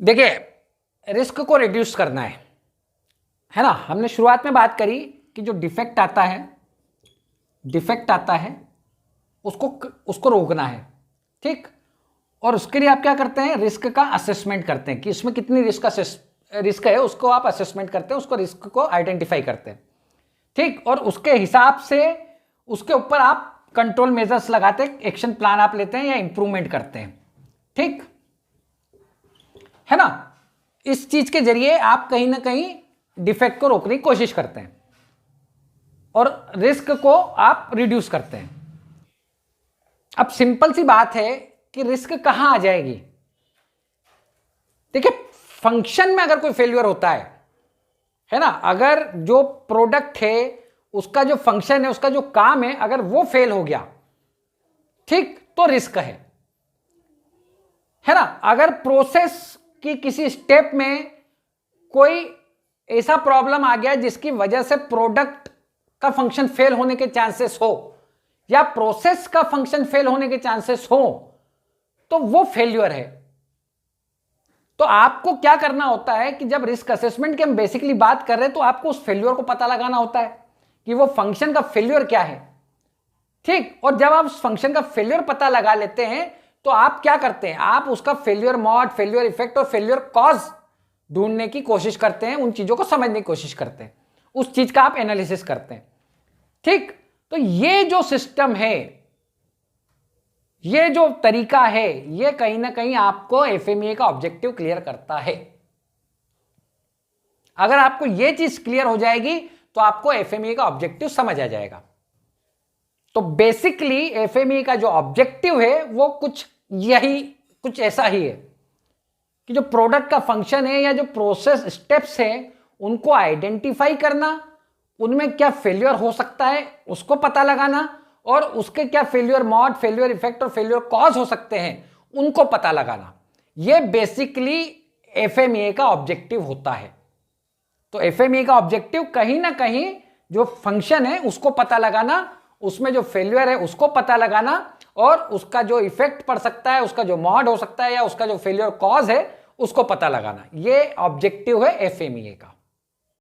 देखिए, रिस्क को रिड्यूस करना है ना। हमने शुरुआत में बात करी कि जो डिफेक्ट आता है उसको रोकना है, ठीक। और उसके लिए आप क्या करते हैं, रिस्क का असेसमेंट करते हैं कि इसमें कितनी रिस्क है, उसको आप असेसमेंट करते हैं, उसको रिस्क को आइडेंटिफाई करते हैं, ठीक। और उसके हिसाब से उसके ऊपर आप कंट्रोल मेजर्स लगाते हैं, एक्शन प्लान आप लेते हैं या इंप्रूवमेंट करते हैं, ठीक है ना। इस चीज के जरिए आप कहीं ना कहीं डिफेक्ट को रोकने की कोशिश करते हैं और रिस्क को आप रिड्यूस करते हैं। अब सिंपल सी बात है कि रिस्क कहां आ जाएगी। देखिए, फंक्शन में अगर कोई फेल्यूर होता है ना, अगर जो प्रोडक्ट है उसका जो फंक्शन है, उसका जो काम है, अगर वो फेल हो गया, ठीक, तो रिस्क है ना। अगर प्रोसेस की किसी स्टेप में कोई ऐसा प्रॉब्लम आ गया जिसकी वजह से प्रोडक्ट का फंक्शन फेल होने के चांसेस हो या प्रोसेस का फंक्शन फेल होने के चांसेस हो, तो वो फेल्यूर है। तो आपको क्या करना होता है कि जब रिस्क असेसमेंट की हम बेसिकली बात कर रहे हैं, तो आपको उस फेल्यूर को पता लगाना होता है कि वो फंक्शन का फेल्यूर क्या है, ठीक। और जब आप उस फंक्शन का फेल्यूर पता लगा लेते हैं, तो आप क्या करते हैं, आप उसका फेल्यूर मोड, फेल्यूर इफेक्ट और फेल्यूर कॉज ढूंढने की कोशिश करते हैं, उन चीजों को समझने की कोशिश करते हैं, उस चीज का आप एनालिसिस करते हैं, ठीक। तो ये जो सिस्टम है, ये जो तरीका है, ये कहीं ना कहीं आपको एफएमईए का ऑब्जेक्टिव क्लियर करता है। अगर आपको ये चीज क्लियर हो जाएगी तो आपको एफएमईए का ऑब्जेक्टिव समझ आ जाएगा। तो बेसिकली एफएमईए का जो ऑब्जेक्टिव है वो कुछ ऐसा ही है कि जो प्रोडक्ट का फंक्शन है या जो प्रोसेस स्टेप्स है उनको आइडेंटिफाई करना, उनमें क्या फेल्यूर हो सकता है उसको पता लगाना, और उसके क्या फेल्यूर मोड, फेल्यूर इफेक्ट और फेल्यूर कॉज हो सकते हैं उनको पता लगाना। यह बेसिकली एफएमईए का ऑब्जेक्टिव होता है। तो एफएमईए का ऑब्जेक्टिव कहीं ना कहीं जो फंक्शन है उसको पता लगाना, उसमें जो फेल्यूर है उसको पता लगाना, और उसका जो इफेक्ट पड़ सकता है, उसका जो मॉड हो सकता है या उसका जो फेल्यूर कॉज है उसको पता लगाना। ये ऑब्जेक्टिव है एफएमईए का।